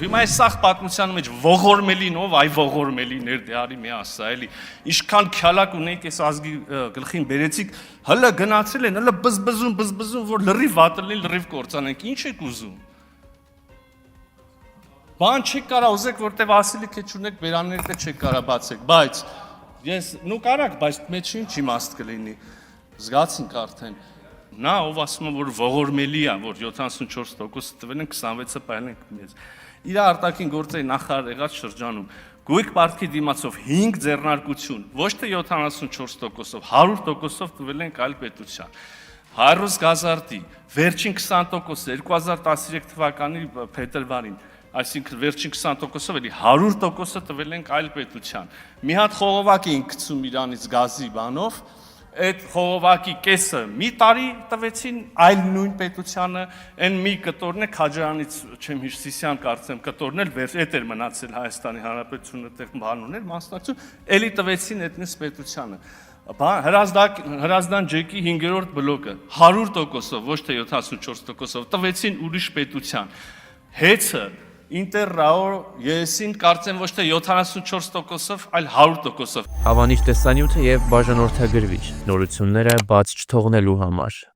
Հիմա այս սաղ պատմության մեջ ողորմելին ով այ ողորմելիներ դե արի մի ասա էլի ինչքան քյալակ ունեիք այս ազգի գլխին բերեցիք հələ գնացել են հələ բզբզում որ լրիվ վատելին լրիվ կործանենք ինչ եք ուզում բան չեք կարա ուզեք որտեվ ասելիք է չունեք բերաններդ չեք կարա բացեք բայց ես նու կարակ բայց մեջ ինչ իմաստ կլինի զգացինք արդեն նա ով ասում է որ ողորմելի է որ 74% տվել են 26-ը պայել են մեզ իր արտաքին գործերի նախարար եղած շրջանում գույք պարտքի դիմացով 5 ձեռնարկություն ոչ թե 74%-ով 100%-ով տվել են այլ պետության Հարուս Գազարտի վերջին 20% 2013 թվականի փետրվարին այսինքն վերջին 20%-ով էլի 100%-ը տվել են այլ պետության մի հատ խողովակ էին գցում իրանից գազի բանով այդ խողովակի կեսը մի տարի տվեցին այլ նույն պետությանը այն մի կտորն է Քաջարանից չեմ հիշ Սիսյան կարծեմ կտորն էլ այդ էր մնացել Հայաստանի Հանրապետությունը այդտեղ բան ուներ մասնակցություն էլի տվեցին այդպես պետությանը Հրազդան ջեկի 5-րդ բլոկը 100%-ով ոչ թե 74%-ով տվեցին ուրիշ պետության հեծը Ինտերրաո եսին կարծեմ ոչ թե 74%-ով, այլ 100%-ով։ Հավանիչ տեսանյութը եւ բաժանորդագրվիչ նորությունները բաց չթողնելու համար։